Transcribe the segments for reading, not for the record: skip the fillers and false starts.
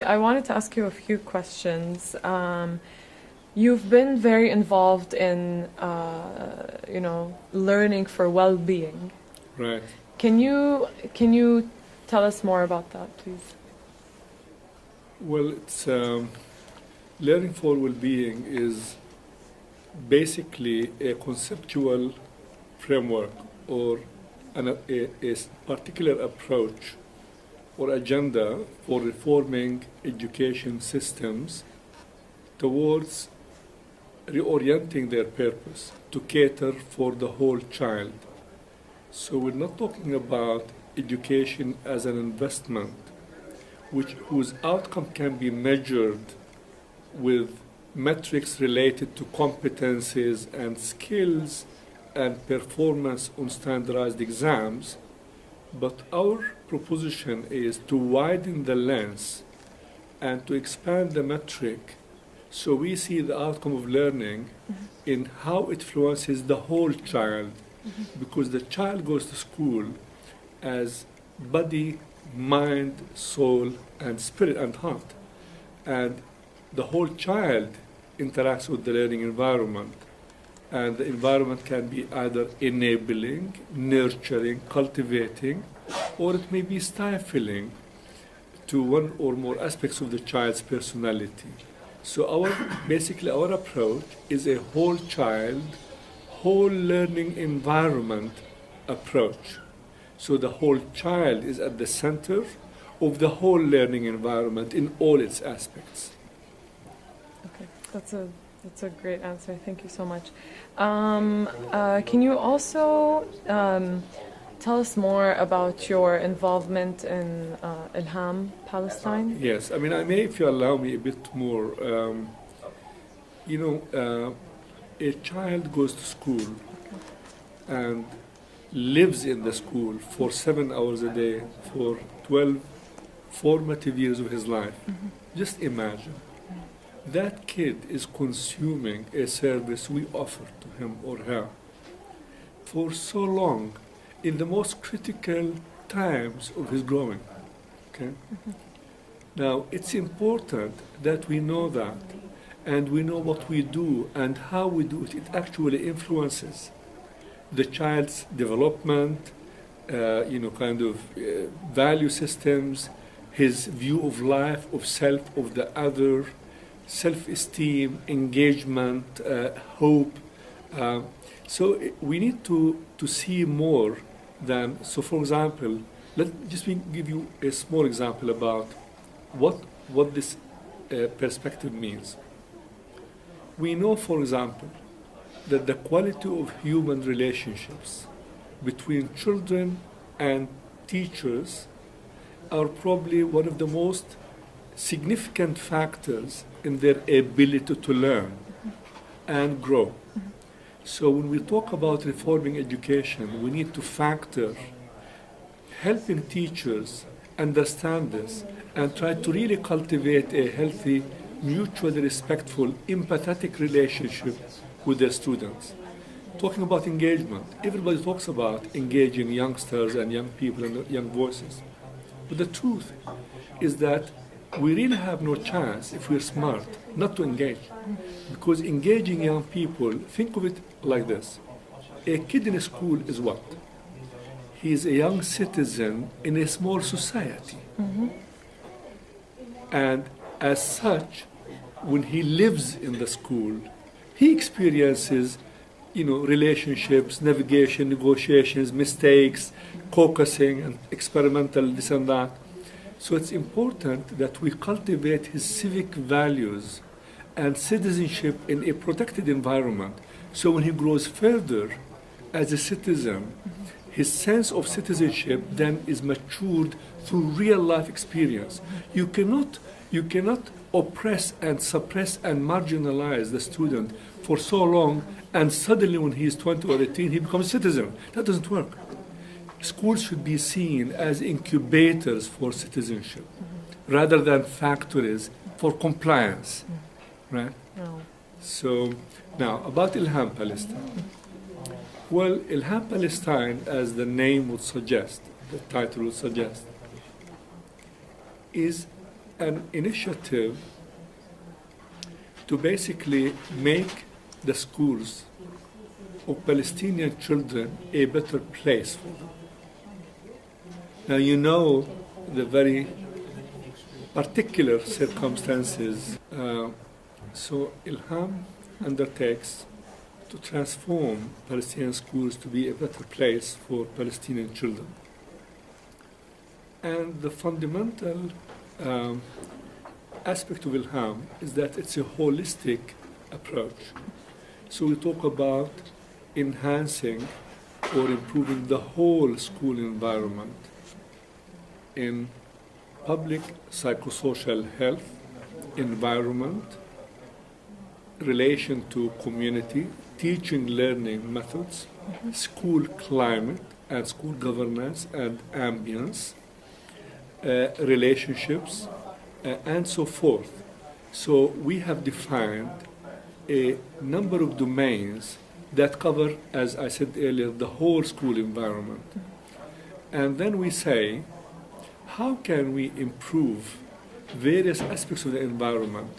I wanted to ask you a few questions. You've been very involved in, learning for well-being. Right. Can you tell us more about that, please? Well, it's learning for well-being is basically a conceptual framework or a particular approach or agenda for reforming education systems towards reorienting their purpose to cater for the whole child. So we're not talking about education as an investment whose outcome can be measured with metrics related to competencies and skills and performance on standardized exams, but our proposition is to widen the lens and to expand the metric so we see the outcome of learning in how it influences the whole child, because the child goes to school as body, mind, soul, and spirit and heart. And the whole child interacts with the learning environment. And the environment can be either enabling, nurturing, cultivating, or it may be stifling to one or more aspects of the child's personality. So basically our approach is a whole child, whole learning environment approach. So the whole child is at the center of the whole learning environment in all its aspects. Okay, that's a great answer. Thank you so much. Can you also tell us more about your involvement in Ilham Palestine? Yes, I mean, I may, if you allow me a bit more. A child goes to school and lives in the school for 7 hours a day for 12 formative years of his life. Just imagine. That kid is consuming a service we offer to him or her for so long in the most critical times of his growing. Okay? Now, it's important that we know that and we know what we do and how we do it. It actually influences the child's development, value systems, his view of life, of self, of the other, self-esteem, engagement, hope. So we need to see more than, so for example, let me give you a small example about what this perspective means. We know, for example, that the quality of human relationships between children and teachers are probably one of the most significant factors in their ability to learn and grow. So when we talk about reforming education, we need to factor helping teachers understand this and try to really cultivate a healthy, mutually respectful, empathetic relationship with their students. Talking about engagement, everybody talks about engaging youngsters and young people and young voices. But the truth is that we really have no chance, if we're smart, not to engage. Because engaging young people, think of it like this. A kid in a school is what? He is a young citizen in a small society. And as such, when he lives in the school, he experiences, relationships, navigation, negotiations, mistakes, caucusing, and experimental this and that. So it's important that we cultivate his civic values and citizenship in a protected environment. So when he grows further as a citizen, his sense of citizenship then is matured through real life experience. You cannot oppress and suppress and marginalize the student for so long and suddenly when he is 20 or 18 he becomes a citizen. That doesn't work. Schools should be seen as incubators for citizenship rather than factories for compliance, right? No. So now about Ilham Palestine. Well, Ilham Palestine, as the name would suggest, the title would suggest, is an initiative to basically make the schools of Palestinian children a better place for them. Now you know the very particular circumstances. So Ilham undertakes to transform Palestinian schools to be a better place for Palestinian children. And the fundamental aspect of Ilham is that it's a holistic approach. So we talk about enhancing or improving the whole school environment in public psychosocial health, environment, relation to community, teaching learning methods, school climate and school governance and ambience, relationships, and so forth. So we have defined a number of domains that cover, as I said earlier, the whole school environment. And then we say, how can we improve various aspects of the environment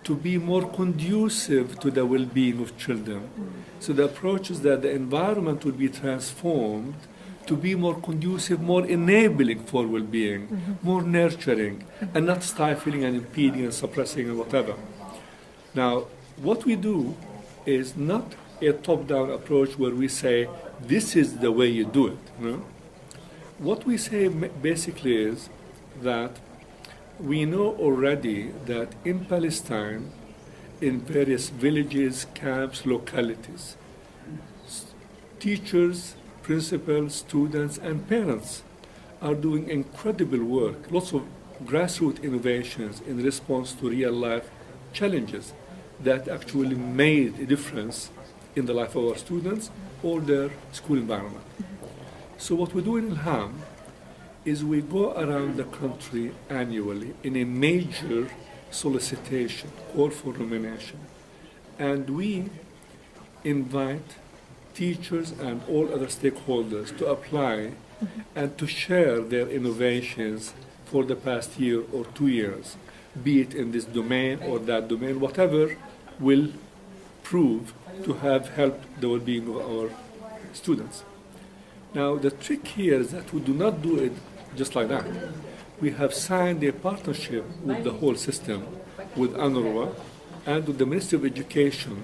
to be more conducive to the well-being of children? So the approach is that the environment will be transformed to be more conducive, more enabling for well-being, more nurturing, and not stifling and impeding and suppressing and whatever. Now, what we do is not a top-down approach where we say, this is the way you do it. No? What we say basically is that we know already that in Palestine, in various villages, camps, localities, teachers, principals, students, and parents are doing incredible work, lots of grassroots innovations in response to real-life challenges that actually made a difference in the life of our students or their school environment. So what we do in Ilham is we go around the country annually in a major solicitation, call for nomination, and we invite teachers and all other stakeholders to apply and to share their innovations for the past year or 2 years, be it in this domain or that domain, whatever will prove to have helped the well-being of our students. Now, the trick here is that we do not do it just like that. We have signed a partnership with the whole system, with UNRWA and with the Ministry of Education,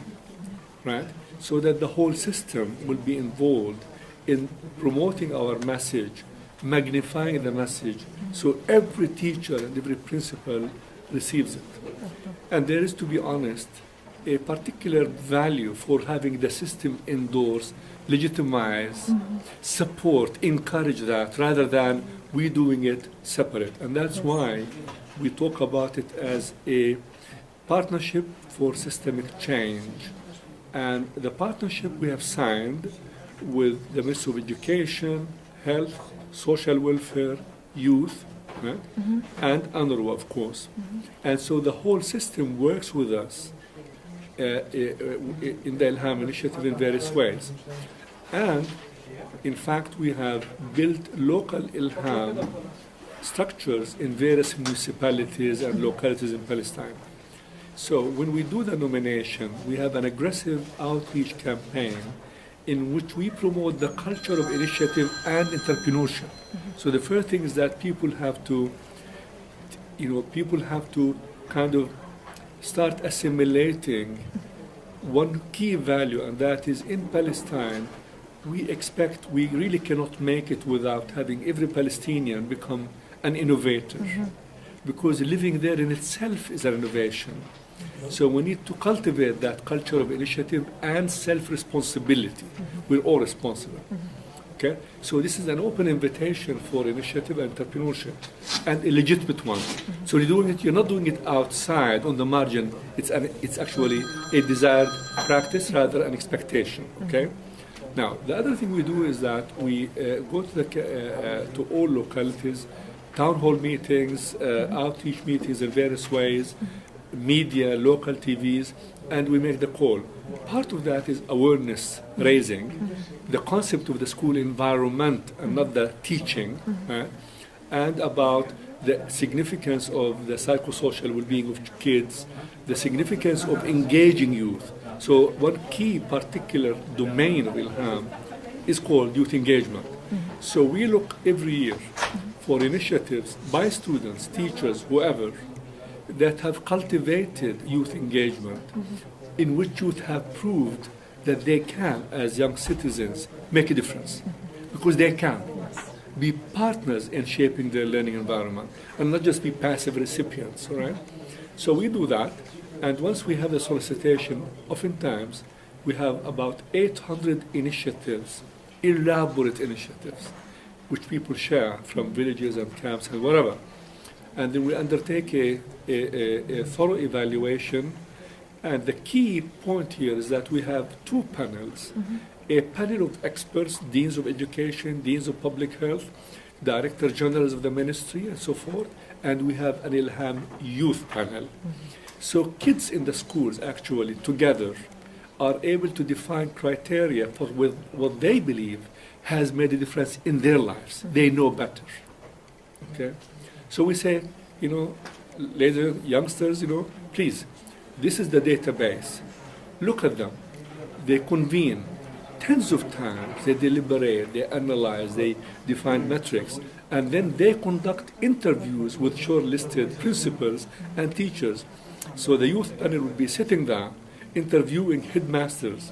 right? So that the whole system will be involved in promoting our message, magnifying the message, so every teacher and every principal receives it. And there is, to be honest, a particular value for having the system endorse, legitimize, support, encourage that, rather than we doing it separate. And that's why we talk about it as a partnership for systemic change. And the partnership we have signed with the Ministry of Education, Health, Social Welfare, Youth, right? And UNRWA, of course. And so the whole system works with us in the Ilham initiative in various ways. And in fact, we have built local Ilham structures in various municipalities and localities in Palestine. So when we do the nomination, we have an aggressive outreach campaign in which we promote the culture of initiative and entrepreneurship. So the first thing is that people have to kind of start assimilating one key value, and that is in Palestine, we really cannot make it without having every Palestinian become an innovator, because living there in itself is an innovation. So we need to cultivate that culture of initiative and self-responsibility. We're all responsible. Okay? So this is an open invitation for initiative and entrepreneurship, and a legitimate one. So you're not doing it outside on the margin. It's actually a desired practice rather than an expectation. Okay? Now, the other thing we do is that we go to all localities, town hall meetings, outreach meetings in various ways, media, local TVs, and we make the call. Part of that is awareness raising, the concept of the school environment and not the teaching, and about the significance of the psychosocial well-being of kids, the significance of engaging youth. So one key particular domain of Ilham is called youth engagement. So we look every year for initiatives by students, teachers, whoever, that have cultivated youth engagement, in which youth have proved that they can, as young citizens, make a difference. Because they can be partners in shaping their learning environment and not just be passive recipients, all right? So we do that, and once we have the solicitation, oftentimes we have about 800 initiatives, elaborate initiatives, which people share from villages and camps and whatever. And then we undertake a thorough evaluation. And the key point here is that we have two panels. A panel of experts, deans of education, deans of public health, director generals of the ministry, and so forth. And we have an Ilham youth panel. So kids in the schools actually together are able to define criteria for what they believe has made a difference in their lives. They know better. Okay? So we say, later, youngsters, please, this is the database. Look at them. They convene tens of times. They deliberate, they analyze, they define metrics, and then they conduct interviews with shortlisted principals and teachers. So the youth panel will be sitting there interviewing headmasters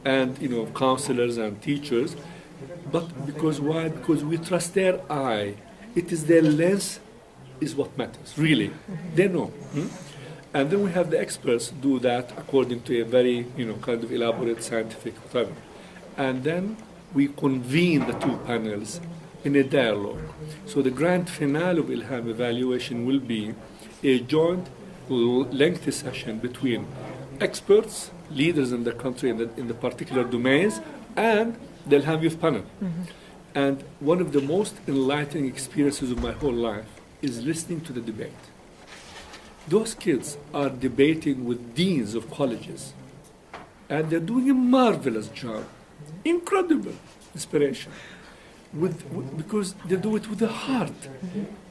and counselors and teachers. But because why? Because we trust their eye. It is their lens is what matters, really. They know. And then we have the experts do that according to a very, kind of elaborate scientific whatever. And then we convene the two panels in a dialogue. So the grand finale of Ilham evaluation will be a joint lengthy session between experts, leaders in the country in the particular domains, and the Ilham Youth Panel. And one of the most enlightening experiences of my whole life is listening to the debate. Those kids are debating with deans of colleges, and they're doing a marvelous job. Incredible inspiration. Because they do it with the heart.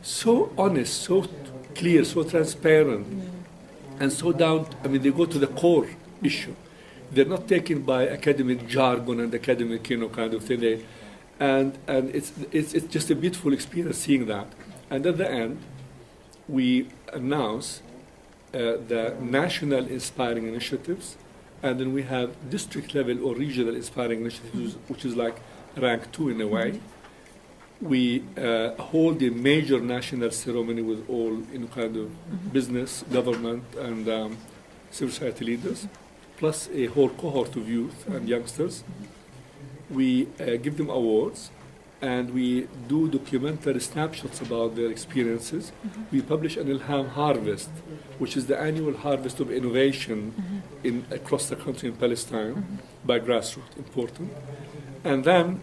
So honest, so clear, so transparent, and so down. They go to the core issue. They're not taken by academic jargon and academic, kind of thing. And it's just a beautiful experience seeing that. And at the end, we announce the national inspiring initiatives, and then we have district level or regional inspiring initiatives, which is like rank 2 in a way. We hold a major national ceremony with all kind of business, government, and civil society leaders, plus a whole cohort of youth and youngsters. We give them awards, and we do documentary snapshots about their experiences. We publish an Ilham Harvest, which is the annual harvest of innovation across the country in Palestine by grassroots, important. And then,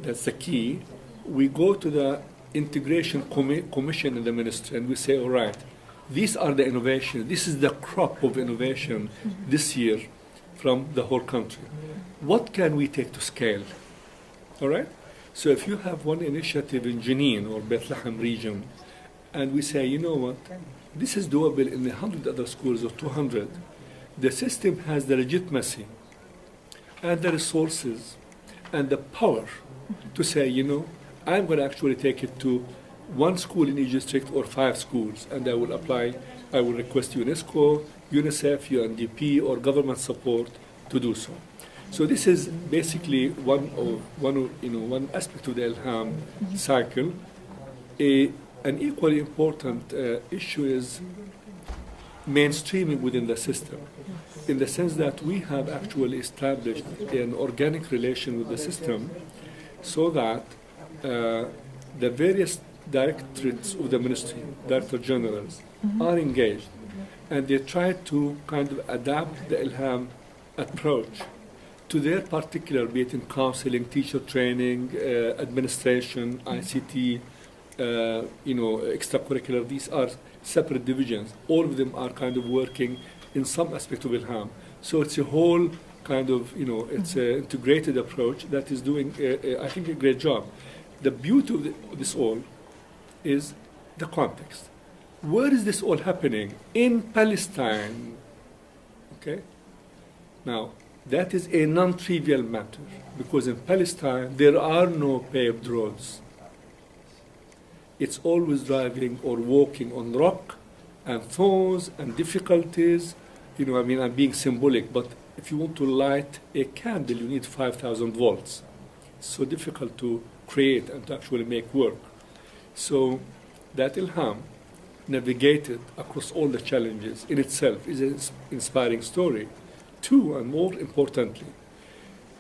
that's the key, we go to the integration commission in the ministry, and we say, all right, these are the innovations, this is the crop of innovation this year from the whole country. What can we take to scale? All right? So if you have one initiative in Jenin or Bethlehem region, and we say, you know what, this is doable in 100 other schools or 200, the system has the legitimacy and the resources and the power to say, I'm going to actually take it to one school in each district or 5 schools, and I will apply, I will request UNESCO, UNICEF, UNDP, or government support to do so. So this is basically one aspect of the Ilham cycle. An equally important issue is mainstreaming within the system, in the sense that we have actually established an organic relation with the system, so that the various directorates of the ministry, director generals, are engaged, and they try to kind of adapt the Ilham approach to their particular, be it in counseling, teacher training, administration, ICT, extracurricular. These are separate divisions. All of them are kind of working in some aspect of Ilham. So it's a whole kind of, it's an integrated approach that is doing, I think, a great job. The beauty of this all is the context. Where is this all happening? In Palestine. Okay? Now, that is a non-trivial matter, because in Palestine there are no paved roads. It's always driving or walking on rock and thorns and difficulties. You know, I mean, I'm being symbolic, but if you want to light a candle, you need 5,000 volts. It's so difficult to create and to actually make work. So that Ilham navigated across all the challenges in itself is an inspiring story. Two, and more importantly,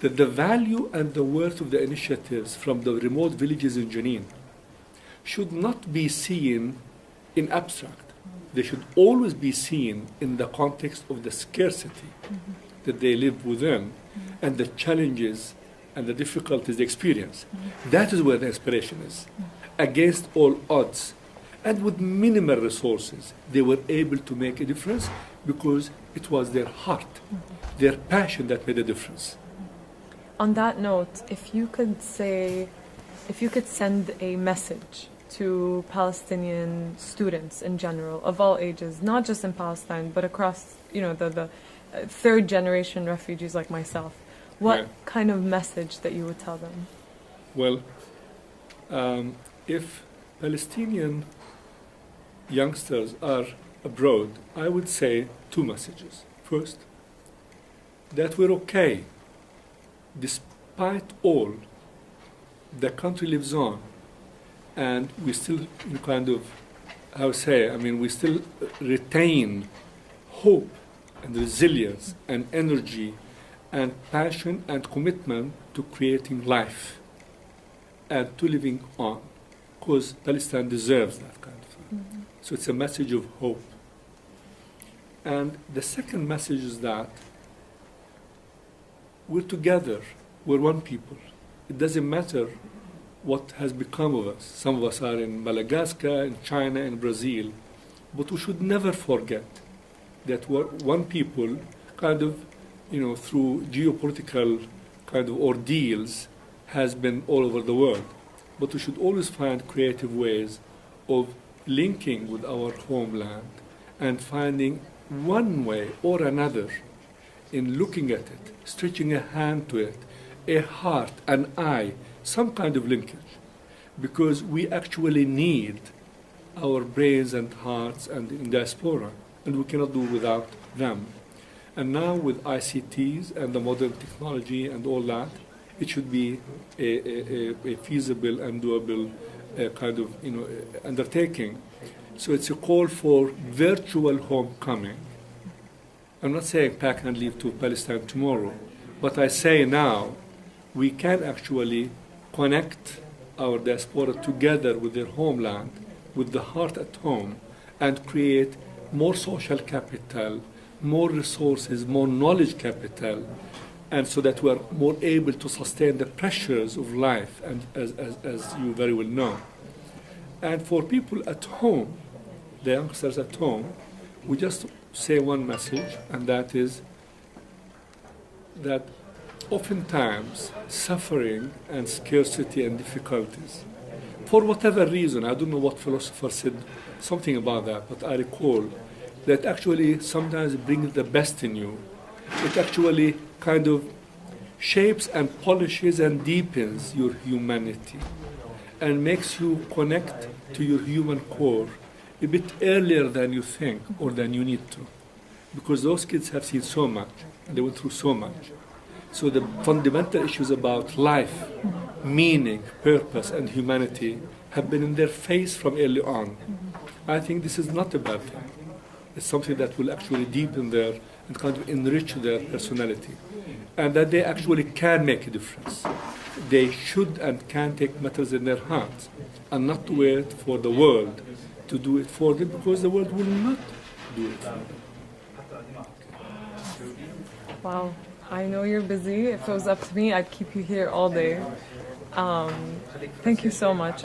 that the value and the worth of the initiatives from the remote villages in Jenin should not be seen in abstract. They should always be seen in the context of the scarcity that they live within and the challenges and the difficulties they experience. That is where the inspiration is. Against all odds and with minimal resources, they were able to make a difference because it was their heart, their passion that made a difference. On that note, if you could send a message to Palestinian students in general, of all ages, not just in Palestine, but across, the third generation refugees like myself, what kind of message that you would tell them? Well, if Palestinian youngsters are abroad, I would say two messages. First, that we're okay. Despite all, the country lives on, and we still we still retain hope and resilience and energy and passion and commitment to creating life and to living on, because Palestine deserves that kind of thing. So it's a message of hope. And the second message is that we're together, we're one people. It doesn't matter what has become of us. Some of us are in Madagascar, in China, in Brazil, but we should never forget that we're one people, through geopolitical kind of ordeals, has been all over the world. But we should always find creative ways of linking with our homeland and finding one way or another in looking at it, stretching a hand to it, a heart, an eye, some kind of linkage, because we actually need our brains and hearts and in diaspora, and we cannot do without them. And now with ICTs and the modern technology and all that, it should be a feasible and doable undertaking. So it's a call for virtual homecoming. I'm not saying pack and leave to Palestine tomorrow, but I say now we can actually connect our diaspora together with their homeland, with the heart at home, and create more social capital, more resources, more knowledge capital, and so that we are more able to sustain the pressures of life, and as you very well know. And for people at home, the youngsters at home, we just say one message, and that is that oftentimes suffering and scarcity and difficulties, for whatever reason, I don't know what philosopher said something about that, but I recall that actually sometimes brings the best in you. It actually kind of shapes and polishes and deepens your humanity and makes you connect to your human core a bit earlier than you think or than you need to. Because those kids have seen so much, and they went through so much. So the fundamental issues about life, meaning, purpose, and humanity have been in their face from early on. I think this is not a bad thing. It's something that will actually deepen their and kind of enrich their personality. And that they actually can make a difference. They should and can take matters in their hands and not wait for the world to do it for them, because the world will not do it for them. Wow. I know you're busy. If it was up to me, I'd keep you here all day. Thank you so much.